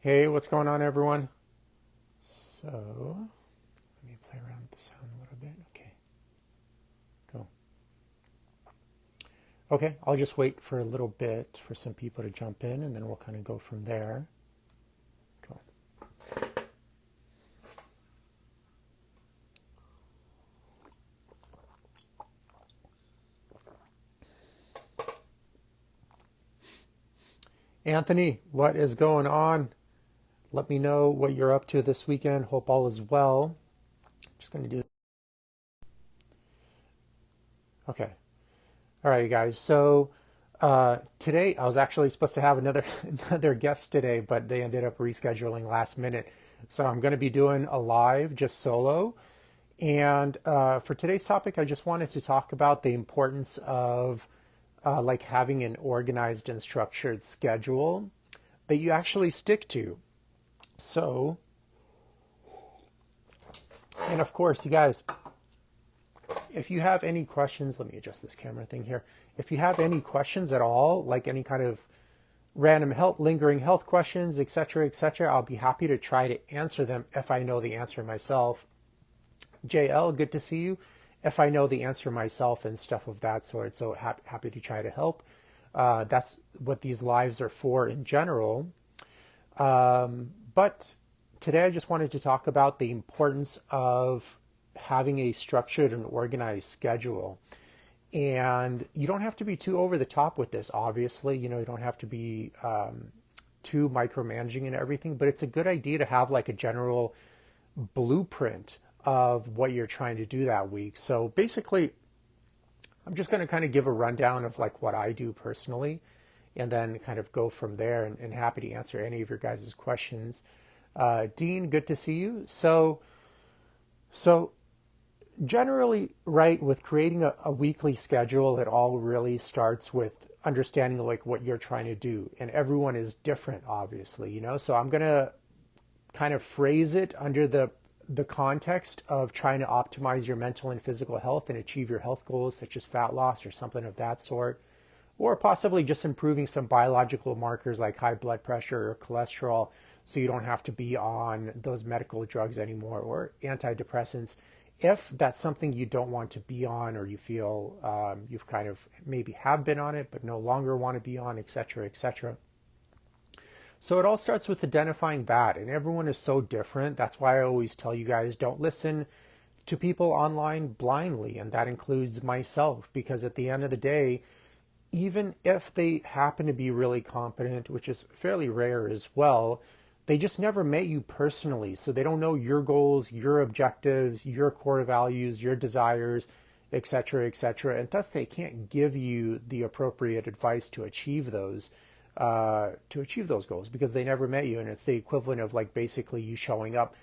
Hey, what's going on, everyone? So, let me play around with the sound a little bit. Okay, go. Okay, I'll just wait for a little bit for some people to jump in and then we'll kind of go from there. Go. Anthony, what is going on? Let me know what you're up to this weekend. Hope all is well. Just going to do. Okay. All right, you guys. So, today I was actually supposed to have another another guest today, but they ended up rescheduling last minute. So I'm going to be doing a live just solo. And for today's topic, I just wanted to talk about the importance of like having an organized and structured schedule that you actually stick to. So, and of course, you guys, if you have any questions, let me adjust this camera thing here. If you have any questions at all, like any kind of random health, lingering health questions, etc., I'll be happy to try to answer them if I know the answer myself. JL, good to see you. If I know the answer myself and stuff of that sort, so happy to try to help. That's what these lives are for in general. But today I just wanted to talk about the importance of having a structured and organized schedule. And you don't have to be too over the top with this, obviously. You don't have to be too micromanaging and everything, but it's a good idea to have like a general blueprint of what you're trying to do that week. So basically, I'm just going to kind of give a rundown of like what I do personally and then kind of go from there, and happy to answer any of your guys' questions. Dean, good to see you. So generally, right, with creating a weekly schedule, it all really starts with understanding like what you're trying to do. And everyone is different, obviously. So I'm going to kind of phrase it under the context of trying to optimize your mental and physical health and achieve your health goals, such as fat loss or something of that sort, or possibly just improving some biological markers like high blood pressure or cholesterol so you don't have to be on those medical drugs anymore, or antidepressants if that's something you don't want to be on, or you feel you've kind of maybe have been on it but no longer want to be on, etc. So it all starts with identifying that, and everyone is so different. That's why I always tell you guys, don't listen to people online blindly, and that includes myself, because at the end of the day, even if they happen to be really competent, which is fairly rare as well, they just never met you personally. So they don't know your goals, your objectives, your core values, your desires, etc. And thus they can't give you the appropriate advice to achieve those goals, because they never met you. And it's the equivalent of like basically you showing up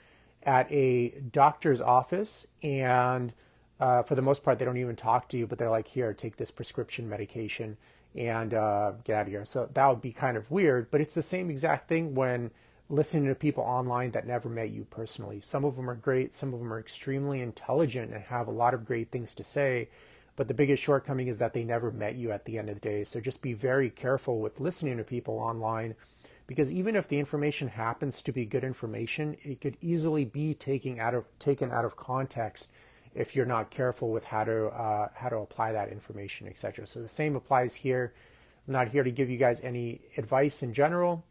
at a doctor's office and for the most part, they don't even talk to you, but they're like, here, take this prescription medication and get out of here. So that would be kind of weird, but it's the same exact thing when listening to people online that never met you personally. Some of them are great, some of them are extremely intelligent and have a lot of great things to say, but the biggest shortcoming is that they never met you at the end of the day. So just be very careful with listening to people online, because even if the information happens to be good information, it could easily be taken out of context if you're not careful with how to apply that information, etc. So the same applies here. I'm not here to give you guys any advice in general.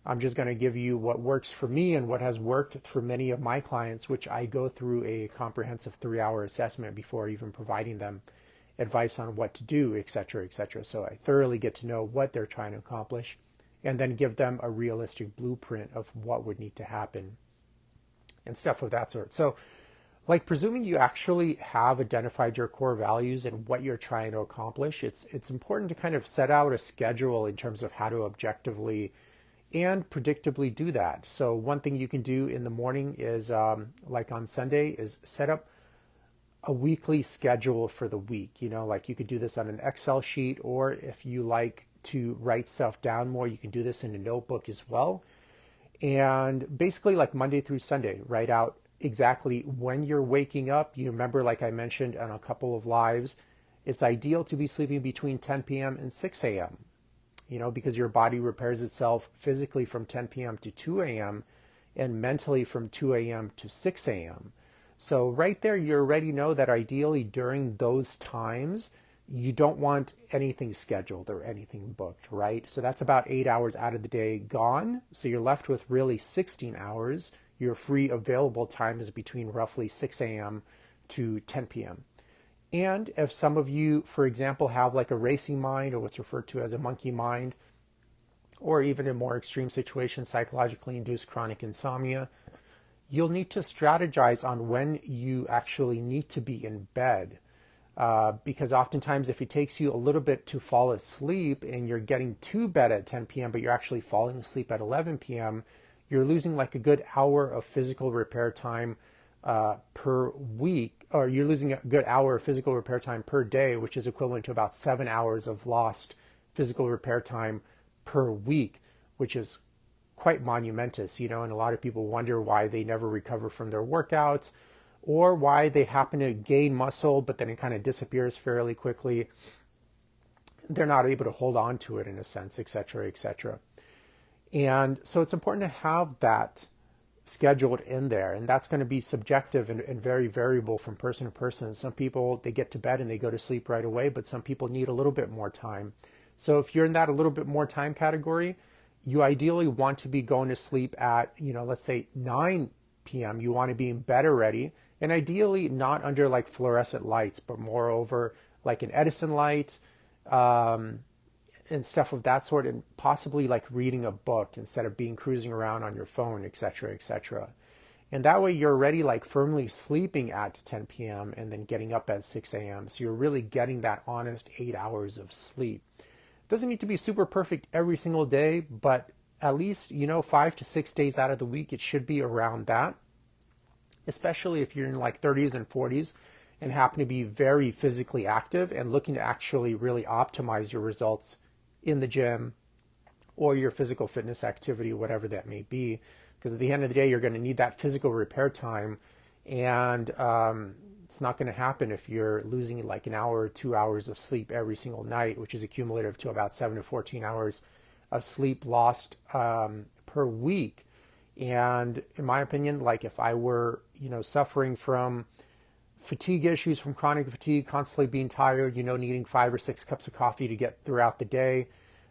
I'm just going to give you what works for me and what has worked for many of my clients, which I go through a comprehensive 3-hour assessment before even providing them advice on what to do, etc. So I thoroughly get to know what they're trying to accomplish and then give them a realistic blueprint of what would need to happen and stuff of that sort. So like, presuming you actually have identified your core values and what you're trying to accomplish, it's important to kind of set out a schedule in terms of how to objectively and predictably do that. So one thing you can do in the morning is, like on Sunday, is set up a weekly schedule for the week. Like you could do this on an Excel sheet, or if you like to write stuff down more, you can do this in a notebook as well. And basically, like Monday through Sunday, write out exactly when you're waking up. You remember, like I mentioned on a couple of lives, it's ideal to be sleeping between 10 p.m. and 6 a.m. because your body repairs itself physically from 10 p.m. to 2 a.m. and mentally from 2 a.m. to 6 a.m. So right there, you already know that ideally during those times, you don't want anything scheduled or anything booked, right? So that's about 8 hours out of the day gone. So you're left with really 16 hours. Your free available time is between roughly 6 a.m. to 10 p.m. And if some of you, for example, have like a racing mind or what's referred to as a monkey mind, or even in more extreme situations, psychologically induced chronic insomnia, you'll need to strategize on when you actually need to be in bed. Because oftentimes if it takes you a little bit to fall asleep and you're getting to bed at 10 p.m., but you're actually falling asleep at 11 p.m., you're losing like a good hour of physical repair time per week, or you're losing a good hour of physical repair time per day, which is equivalent to about 7 hours of lost physical repair time per week, which is quite monumentous, and a lot of people wonder why they never recover from their workouts, or why they happen to gain muscle, but then it kind of disappears fairly quickly. They're not able to hold on to it in a sense, et cetera, et cetera. And so it's important to have that scheduled in there. And that's going to be subjective and very variable from person to person. Some people, they get to bed and they go to sleep right away, but some people need a little bit more time. So if you're in that a little bit more time category, you ideally want to be going to sleep at, let's say 9 p.m. You want to be in bed already. And ideally not under like fluorescent lights, but moreover like an Edison light, and stuff of that sort, and possibly like reading a book instead of being cruising around on your phone, etc., etc. And that way you're already like firmly sleeping at 10 p.m. and then getting up at 6 a.m. So you're really getting that honest 8 hours of sleep. It doesn't need to be super perfect every single day, but at least, 5 to 6 days out of the week, it should be around that. Especially if you're in like 30s and 40s and happen to be very physically active and looking to actually really optimize your results in the gym or your physical fitness activity, whatever that may be. Because at the end of the day, you're going to need that physical repair time. And it's not going to happen if you're losing like an hour or 2 hours of sleep every single night, which is accumulative to about 7 to 14 hours of sleep lost per week. And in my opinion, like if I were, suffering from fatigue issues, from chronic fatigue, constantly being tired, needing 5 or 6 cups of coffee to get throughout the day,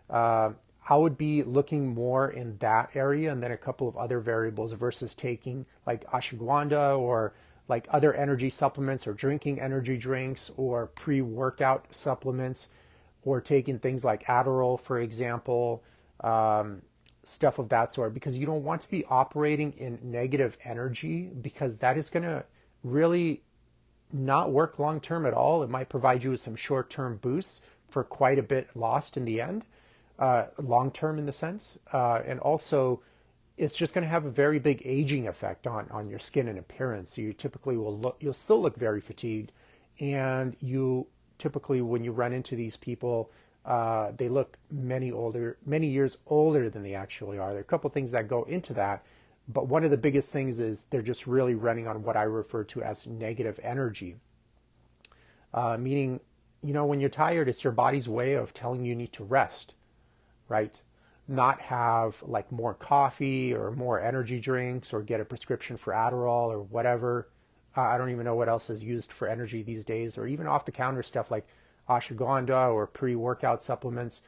I would be looking more in that area and then a couple of other variables versus taking like ashwagandha or like other energy supplements or drinking energy drinks or pre-workout supplements or taking things like Adderall, for example, stuff of that sort, because you don't want to be operating in negative energy, because that is going to really not work long term at all. It might provide you with some short term boosts for quite a bit lost in the end, long term in the sense. And also, it's just going to have a very big aging effect on your skin and appearance. So you typically you'll still look very fatigued, and you typically, when you run into these people, they look many years older than they actually are. There are a couple things that go into that, but one of the biggest things is they're just really running on what I refer to as negative energy. Meaning, when you're tired, it's your body's way of telling you need to rest, right? Not have like more coffee or more energy drinks or get a prescription for Adderall or whatever. I don't even know what else is used for energy these days, or even off the counter stuff like ashwagandha or pre-workout supplements.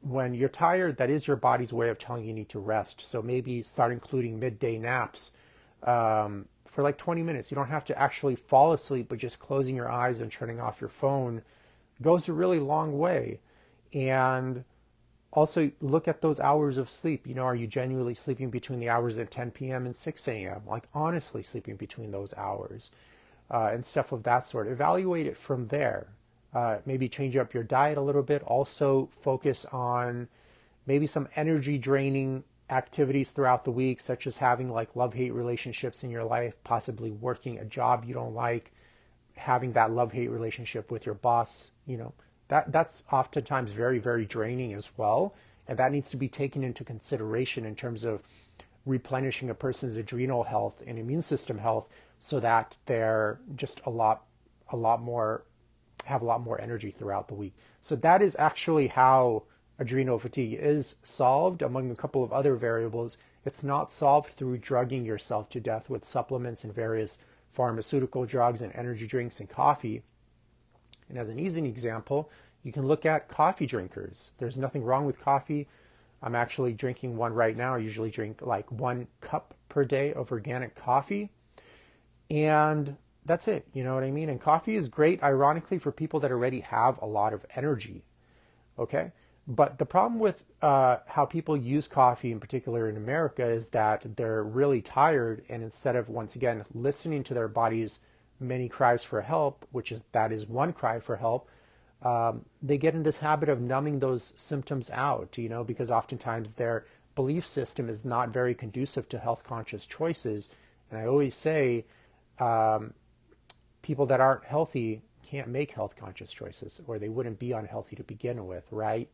When you're tired, that is your body's way of telling you need to rest. So maybe start including midday naps for like 20 minutes. You don't have to actually fall asleep, but just closing your eyes and turning off your phone goes a really long way. And also look at those hours of sleep. Are you genuinely sleeping between the hours of 10 p.m. and 6 a.m.? Like honestly sleeping between those hours and stuff of that sort. Evaluate it from there. Maybe change up your diet a little bit. Also focus on maybe some energy draining activities throughout the week, such as having like love-hate relationships in your life, possibly working a job you don't like, having that love-hate relationship with your boss. That's oftentimes very, very draining as well. And that needs to be taken into consideration in terms of replenishing a person's adrenal health and immune system health, so that they're just have a lot more energy throughout the week. So that is actually how adrenal fatigue is solved among a couple of other variables. It's not solved through drugging yourself to death with supplements and various pharmaceutical drugs and energy drinks and coffee. And as an easy example, you can look at coffee drinkers. There's nothing wrong with coffee. I'm actually drinking one right now. I usually drink like 1 cup per day of organic coffee. And that's it. You know what I mean? And coffee is great, ironically, for people that already have a lot of energy. Okay? But the problem with how people use coffee, in particular in America, is that they're really tired. And instead of, once again, listening to their body's many cries for help, that is one cry for help, they get in this habit of numbing those symptoms out, because oftentimes their belief system is not very conducive to health conscious choices. And I always say, people that aren't healthy can't make health conscious choices, or they wouldn't be unhealthy to begin with, right?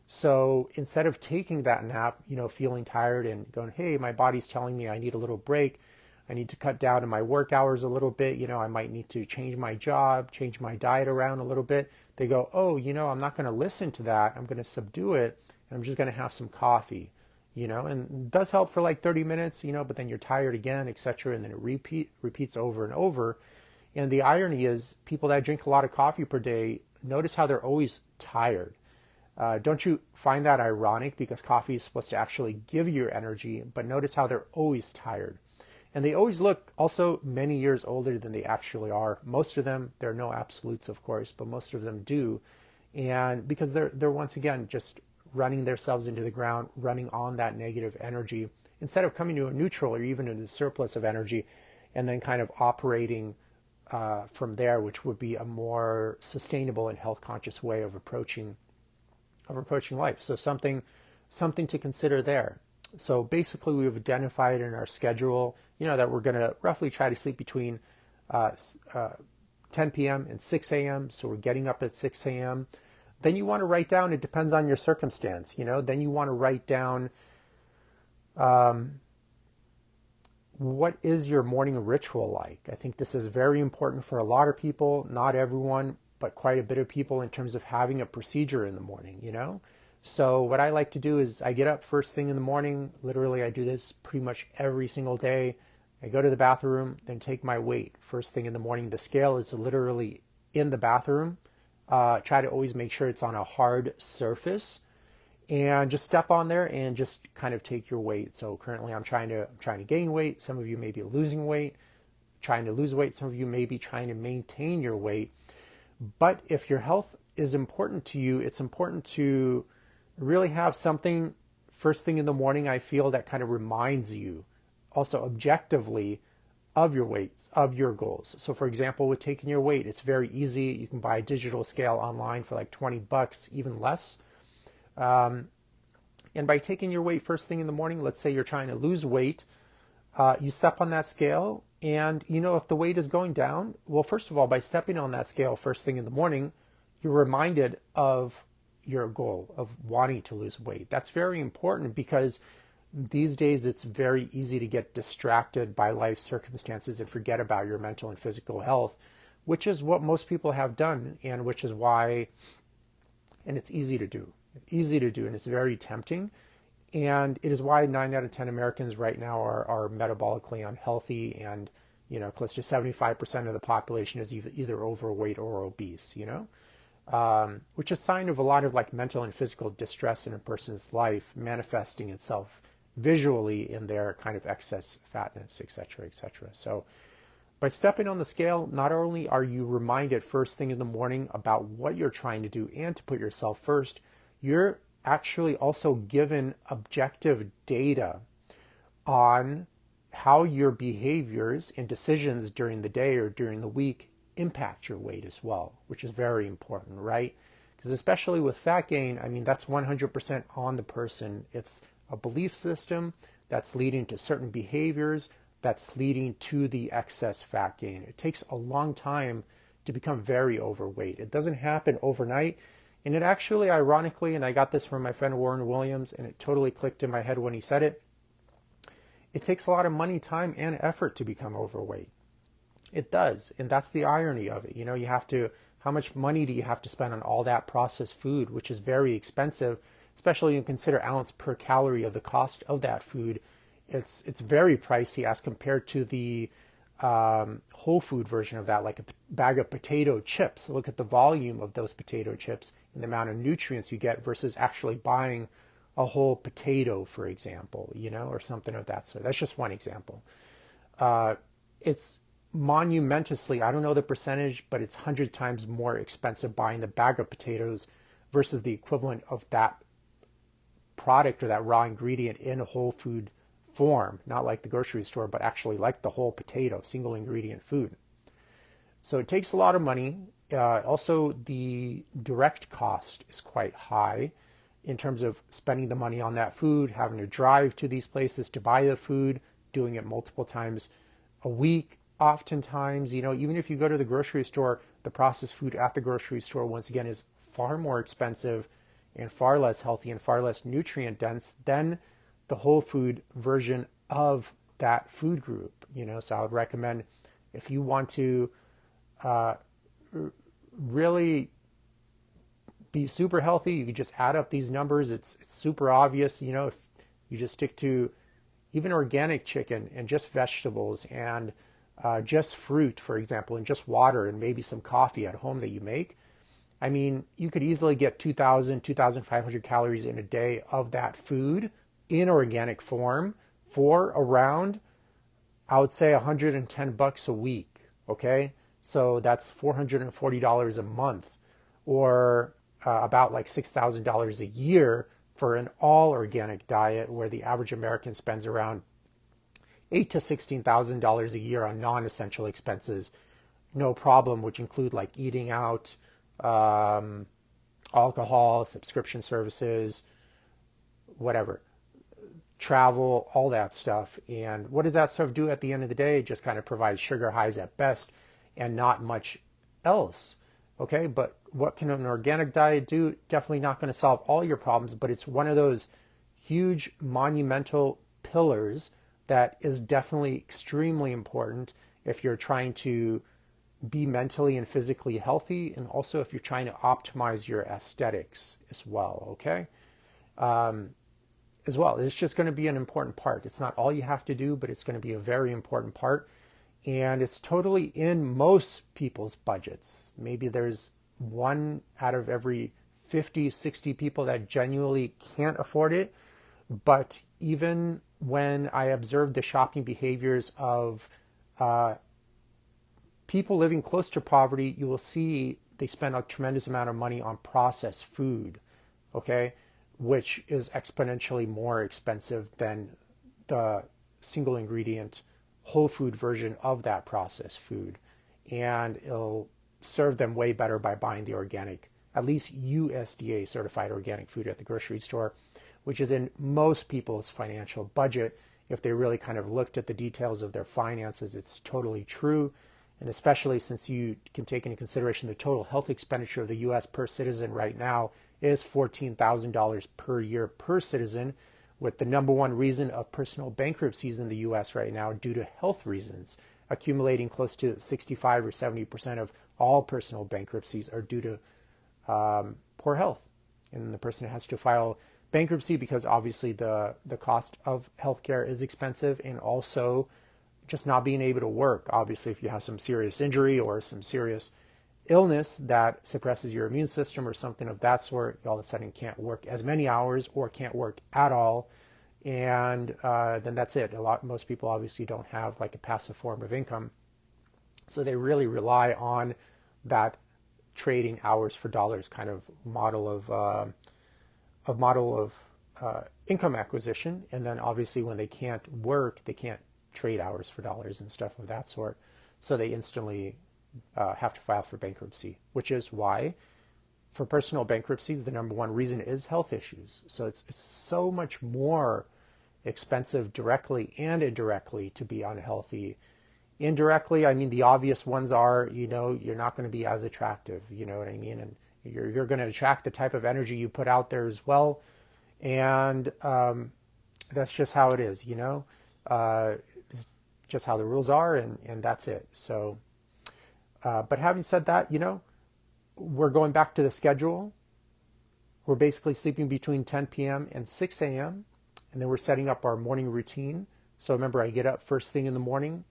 So instead of taking that nap, feeling tired and going, hey, my body's telling me I need a little break, I need to cut down on my work hours a little bit, I might need to change my job, change my diet around a little bit. They go, oh, I'm not going to listen to that. I'm going to subdue it, and I'm just going to have some coffee, and it does help for like 30 minutes, but then you're tired again, etc. And then it repeats over and over. And the irony is, people that drink a lot of coffee per day, notice how they're always tired. Don't you find that ironic? Because coffee is supposed to actually give you energy, but notice how they're always tired. And they always look also many years older than they actually are. Most of them, there are no absolutes, of course, but most of them do. And because they're once again just running themselves into the ground, running on that negative energy, instead of coming to a neutral or even into a surplus of energy, and then kind of operating from there, which would be a more sustainable and health conscious way of approaching life. So something to consider there. So basically, we've identified in our schedule, that we're going to roughly try to sleep between 10 p.m. and 6 a.m. So we're getting up at 6 a.m. Then you want to write down, it depends on your circumstance, then you want to write down what is your morning ritual like. I think this is very important for a lot of people, not everyone, but quite a bit of people, in terms of having a procedure in the morning, So what I like to do is I get up first thing in the morning. Literally, I do this pretty much every single day. I go to the bathroom, then take my weight first thing in the morning. The scale is literally in the bathroom. Try to always make sure it's on a hard surface, and just step on there and just kind of take your weight. So currently I'm trying to gain weight. Some of you may be losing weight, trying to lose weight. Some of you may be trying to maintain your weight. But if your health is important to you, it's important to really have something first thing in the morning, I feel, that kind of reminds you also objectively of your weights, of your goals. So for example, with taking your weight, it's very easy. You can buy a digital scale online for like $20, even less. And by taking your weight first thing in the morning, let's say you're trying to lose weight, you step on that scale, and if the weight is going down, well, first of all, by stepping on that scale first thing in the morning, you're reminded of your goal of wanting to lose weight. That's very important, because these days it's very easy to get distracted by life circumstances and forget about your mental and physical health, which is what most people have done, and which is why, and it's easy to do, and it's very tempting. And it is why 9 out of 10 Americans right now are metabolically unhealthy, and close to 75% of the population is either overweight or obese, which is a sign of a lot of like mental and physical distress in a person's life, manifesting itself visually in their kind of excess fatness, etc., etc. So by stepping on the scale, not only are you reminded first thing in the morning about what you're trying to do and to put yourself first, you're actually also given objective data on how your behaviors and decisions during the day or during the week impact your weight as well, which is very important, right? Because especially with fat gain, I mean, that's 100% on the person. It's a belief system that's leading to certain behaviors that's leading to the excess fat gain. It takes a long time to become very overweight. It doesn't happen overnight. And it actually, ironically, and I got this from my friend Warren Williams, and it totally clicked in my head when he said it, it takes a lot of money, time, and effort to become overweight. It does. And that's the irony of it. You have to, how much money do you have to spend on all that processed food, which is very expensive, especially when you consider ounce per calorie of the cost of that food. It's very pricey as compared to the whole food version of that, like a bag of potato chips. Look at the volume of those potato chips and the amount of nutrients you get versus actually buying a whole potato, for example, or something of that sort. That's just one example. It's monumentously, I don't know the percentage, but it's 100 times more expensive buying the bag of potatoes versus the equivalent of that product or that raw ingredient in a whole food form, not like the grocery store, but actually like the whole potato, single ingredient food. So it takes a lot of money. Also, the direct cost is quite high in terms of spending the money on that food, having to drive to these places to buy the food, doing it multiple times a week. Oftentimes, even if you go to the grocery store, the processed food at the grocery store, once again, is far more expensive and far less healthy and far less nutrient dense than the whole food version of that food group. So I would recommend, if you want to really be super healthy, you can just add up these numbers. It's super obvious. If you just stick to even organic chicken and just vegetables and just fruit, for example, and just water and maybe some coffee at home that you make, I mean, you could easily get 2,000, 2,500 calories in a day of that food in organic form for around, I would say, $110 a week. Okay, so that's $440 a month, or about like $6,000 a year for an all organic diet, where the average American spends around $8,000 to $16,000 a year on non-essential expenses, no problem, which include like eating out, alcohol, subscription services, whatever, travel, all that stuff. And what does that stuff do at the end of the day? It just kind of provides sugar highs at best and not much else. Okay, but what can an organic diet do? Definitely not going to solve all your problems, but it's one of those huge monumental pillars that is definitely extremely important if you're trying to be mentally and physically healthy, and also if you're trying to optimize your aesthetics as well. Okay, as well, it's just going to be an important part. It's not all you have to do, but it's going to be a very important part, and it's totally in most people's budgets. Maybe there's one out of every 50, 60 people that genuinely can't afford it. But even when I observed the shopping behaviors of people living close to poverty, you will see they spend a tremendous amount of money on processed food, okay, which is exponentially more expensive than the single ingredient whole food version of that processed food. And it'll serve them way better by buying the organic, at least USDA certified organic food at the grocery store, which is in most people's financial budget. If they really kind of looked at the details of their finances, it's totally true. And especially since you can take into consideration the total health expenditure of the US per citizen right now is $14,000 per year per citizen, with the number one reason of personal bankruptcies in the US right now due to health reasons, accumulating close to 65 or 70% of all personal bankruptcies are due to poor health. And the person has to file bankruptcy because obviously the cost of healthcare is expensive, and also just not being able to work. Obviously, if you have some serious injury or some serious illness that suppresses your immune system or something of that sort, you all of a sudden can't work as many hours or can't work at all. And then that's it. Most people obviously don't have like a passive form of income. So they really rely on that trading hours for dollars kind of model of income acquisition. And then obviously when they can't work, they can't trade hours for dollars and stuff of that sort. So they instantly have to file for bankruptcy, which is why for personal bankruptcies, the number one reason is health issues. So it's so much more expensive directly and indirectly to be unhealthy. Indirectly, I mean, the obvious ones are, you're not going to be as attractive, you know what I mean? And you're going to attract the type of energy you put out there as well. And that's just how it is, it's just how the rules are, and that's it. So, but having said that, we're going back to the schedule. We're basically sleeping between 10 p.m. and 6 a.m. And then we're setting up our morning routine. So remember, I get up first thing in the morning,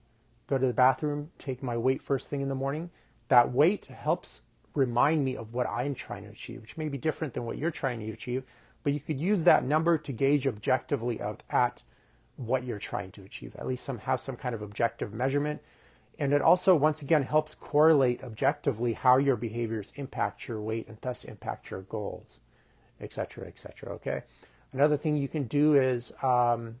go to the bathroom, take my weight first thing in the morning. That weight helps remind me of what I'm trying to achieve, which may be different than what you're trying to achieve, but you could use that number to gauge objectively at what you're trying to achieve, at least have some kind of objective measurement. And it also, once again, helps correlate objectively how your behaviors impact your weight and thus impact your goals, etc., etc. Okay. Another thing you can do is I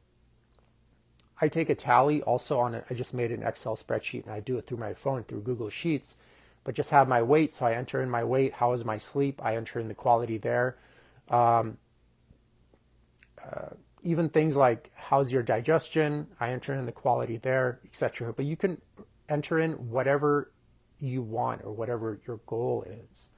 take a tally also on it. I just made an Excel spreadsheet and I do it through my phone through Google Sheets, but just have my weight. So I enter in my weight. How is my sleep? I enter in the quality there. Even things like how's your digestion? I enter in the quality there, etc. But you can enter in whatever you want or whatever your goal is.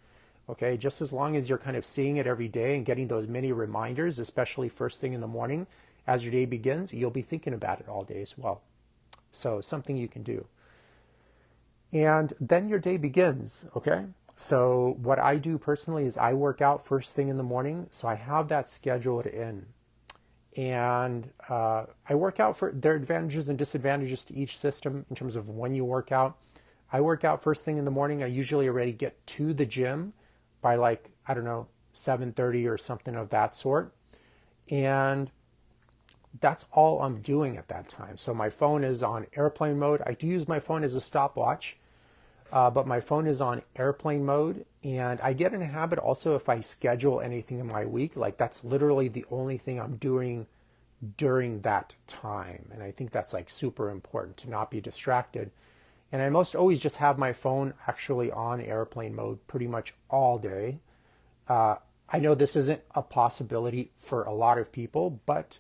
Okay, just as long as you're kind of seeing it every day and getting those mini reminders, especially first thing in the morning as your day begins, you'll be thinking about it all day as well. So something you can do. And then your day begins, okay? So what I do personally is I work out first thing in the morning. So I have that scheduled in. And I work out for their advantages and disadvantages to each system in terms of when you work out. I work out first thing in the morning. I usually already get to the gym by 7:30 or something of that sort. And that's all I'm doing at that time. So my phone is on airplane mode. I do use my phone as a stopwatch, but my phone is on airplane mode. And I get in a habit also if I schedule anything in my week, like that's literally the only thing I'm doing during that time. And I think that's super important to not be distracted. And I most always just have my phone actually on airplane mode pretty much all day. I know this isn't a possibility for a lot of people, but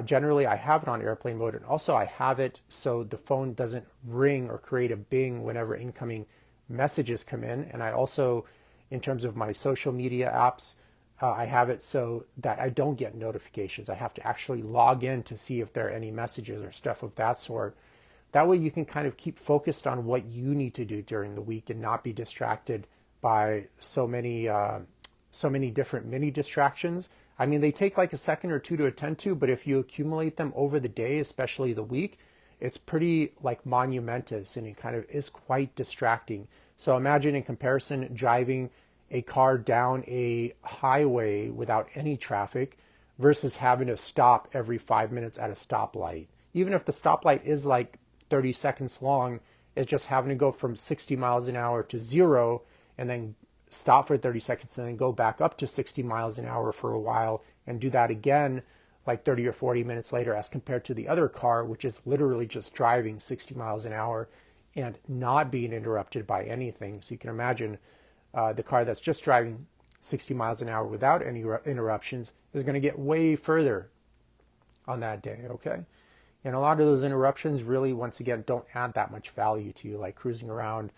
generally I have it on airplane mode. And also I have it so the phone doesn't ring or create a bing whenever incoming messages come in. And I also, in terms of my social media apps, I have it so that I don't get notifications. I have to actually log in to see if there are any messages or stuff of that sort. That way you can kind of keep focused on what you need to do during the week and not be distracted by so many different mini distractions. I mean, they take a second or two to attend to, but if you accumulate them over the day, especially the week, it's pretty monumentous and it kind of is quite distracting. So imagine in comparison driving a car down a highway without any traffic versus having to stop every 5 minutes at a stoplight. Even if the stoplight is 30 seconds long, it's just having to go from 60 miles an hour to 0 and then stop for 30 seconds and then go back up to 60 miles an hour for a while and do that again 30 or 40 minutes later, as compared to the other car, which is literally just driving 60 miles an hour and not being interrupted by anything. So you can imagine the car that's just driving 60 miles an hour without any interruptions is going to get way further on that day, okay? And a lot of those interruptions really, once again, don't add that much value to you, like cruising around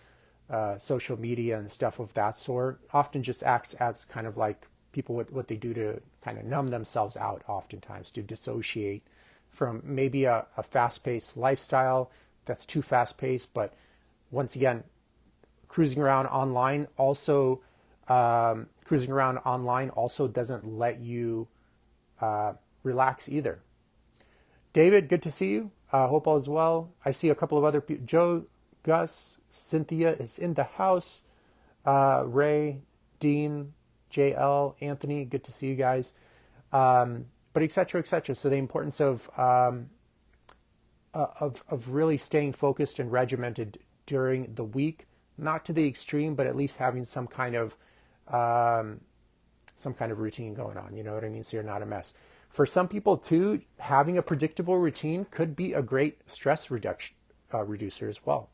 social media and stuff of that sort. Often just acts as kind of people what they do to kind of numb themselves out, oftentimes to dissociate from maybe a fast-paced lifestyle that's too fast-paced. But once again, cruising around online also doesn't let you relax either. David, good to see you. Hope all is well. I see a couple of other people. Joe, Gus, Cynthia is in the house. Ray, Dean, JL, Anthony, good to see you guys. But et cetera, et cetera. So the importance of really staying focused and regimented during the week, not to the extreme, but at least having some kind of routine going on. You know what I mean? So you're not a mess. For some people too, having a predictable routine could be a great stress reducer as well.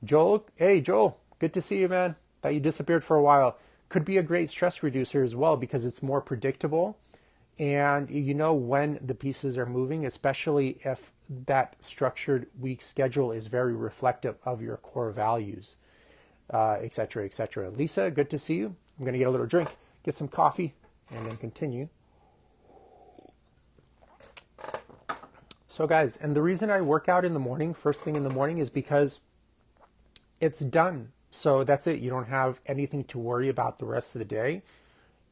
Joel, hey Joel, good to see you, man. Thought you disappeared for a while. Could be a great stress reducer as well because it's more predictable and you know when the pieces are moving, especially if that structured week schedule is very reflective of your core values, et cetera, et cetera. Lisa, good to see you. I'm going to get a little drink, get some coffee, and then continue. So guys, and the reason I work out in the morning, first thing in the morning, is because it's done. So that's it. You don't have anything to worry about the rest of the day.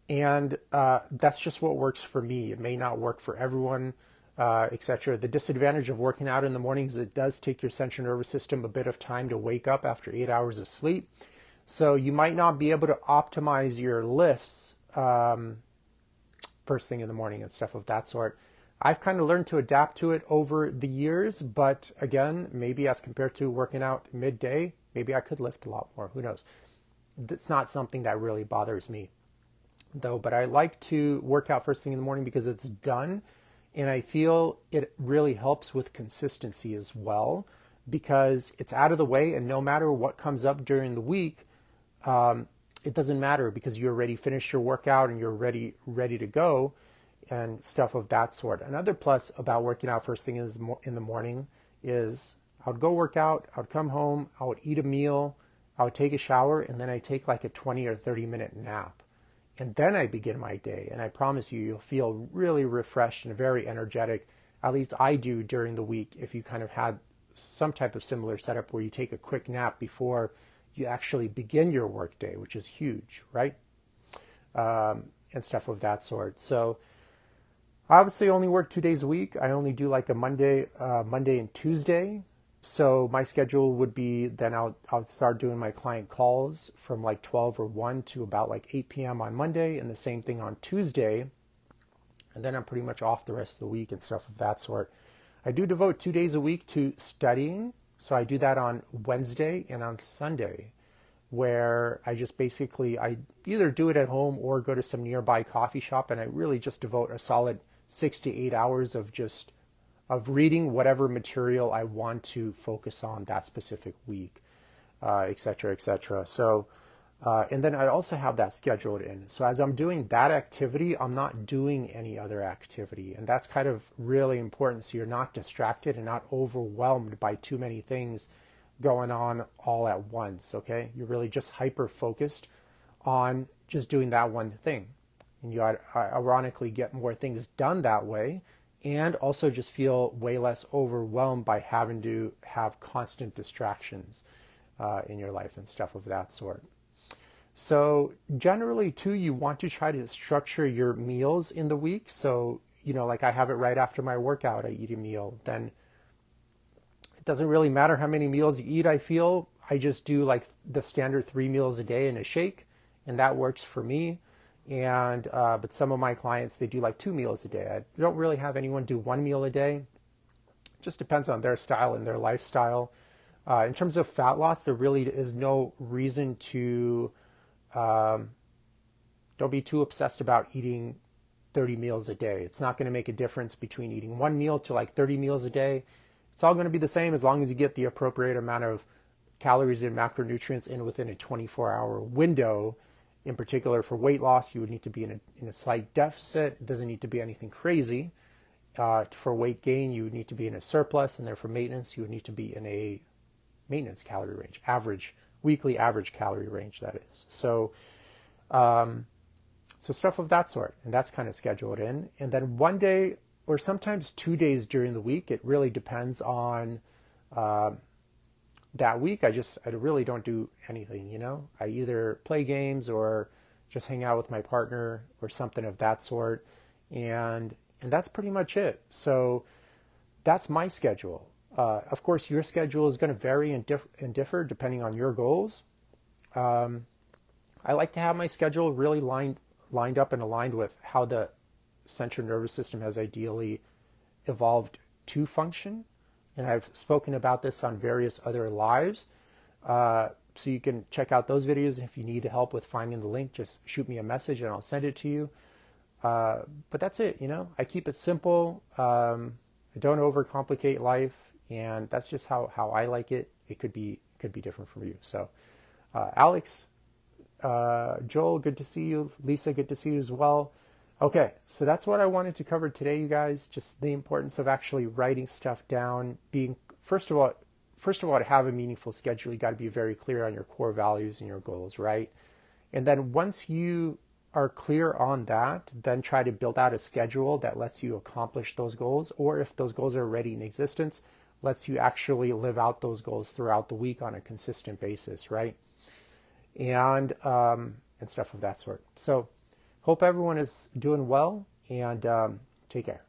And that's just what works for me. It may not work for everyone, etc. The disadvantage of working out in the morning is it does take your central nervous system a bit of time to wake up after 8 hours of sleep. So you might not be able to optimize your lifts first thing in the morning and stuff of that sort. I've kind of learned to adapt to it over the years, but again, maybe as compared to working out midday, maybe I could lift a lot more. Who knows? It's not something that really bothers me though, but I like to work out first thing in the morning because it's done, and I feel it really helps with consistency as well because it's out of the way, and no matter what comes up during the week, it doesn't matter because you already finished your workout and you're ready to go and stuff of that sort. Another plus about working out first thing in the morning is I would go work out, I would come home, I would eat a meal, I would take a shower, and then I take like a 20 or 30-minute nap. And then I begin my day. And I promise you, you'll feel really refreshed and very energetic. At least I do during the week if you kind of had some type of similar setup where you take a quick nap before you actually begin your work day, which is huge, right? And stuff of that sort. So I obviously only work 2 days a week. I only do like a Monday and Tuesday. So my schedule would be then I'll start doing my client calls from like 12 or 1 to about like 8 p.m. on Monday, and the same thing on Tuesday. And then I'm pretty much off the rest of the week and stuff of that sort. I do devote 2 days a week to studying. So I do that on Wednesday and on Sunday, where I just basically, I either do it at home or go to some nearby coffee shop, and I really just devote a solid 6 to 8 hours of reading whatever material I want to focus on that specific week, et cetera, et cetera. So, and then I also have that scheduled in. So as I'm doing that activity, I'm not doing any other activity. And that's kind of really important. So you're not distracted and not overwhelmed by too many things going on all at once, okay? You're really just hyper-focused on just doing that one thing. And you ironically get more things done that way, and also just feel way less overwhelmed by having to have constant distractions in your life and stuff of that sort. So generally, too, you want to try to structure your meals in the week. So, like I have it right after my workout, I eat a meal. Then it doesn't really matter how many meals you eat, I feel. I just do like the standard 3 meals a day and a shake, and that works for me. And but some of my clients, they do like 2 meals a day. I don't really have anyone do 1 meal a day. It just depends on their style and their lifestyle. In terms of fat loss, there really is no reason to don't be too obsessed about eating 30 meals a day. It's not going to make a difference between eating 1 meal to like 30 meals a day. It's all going to be the same as long as you get the appropriate amount of calories and macronutrients in within a 24-hour window. In particular, for weight loss, you would need to be in a slight deficit. It doesn't need to be anything crazy. For weight gain, you would need to be in a surplus, and therefore maintenance, you would need to be in a maintenance calorie range, weekly average calorie range, that is. So stuff of that sort, and that's kind of scheduled in. And then 1 day or sometimes 2 days during the week, it really depends on that week. I really don't do anything, I either play games or just hang out with my partner or something of that sort. And that's pretty much it. So that's my schedule. Of course, your schedule is going to vary and differ depending on your goals. I like to have my schedule really lined up and aligned with how the central nervous system has ideally evolved to function. And I've spoken about this on various other lives. So you can check out those videos. If you need help with finding the link, just shoot me a message and I'll send it to you. But that's it, I keep it simple. I don't overcomplicate life, and that's just how I like it. It could be different from you. So Alex, Joel, good to see you. Lisa, good to see you as well. Okay, so that's what I wanted to cover today, you guys. Just the importance of actually writing stuff down. Being first of all, to have a meaningful schedule, you got to be very clear on your core values and your goals, right? And then once you are clear on that, then try to build out a schedule that lets you accomplish those goals, or if those goals are already in existence, lets you actually live out those goals throughout the week on a consistent basis, right? And stuff of that sort. So hope everyone is doing well, and take care.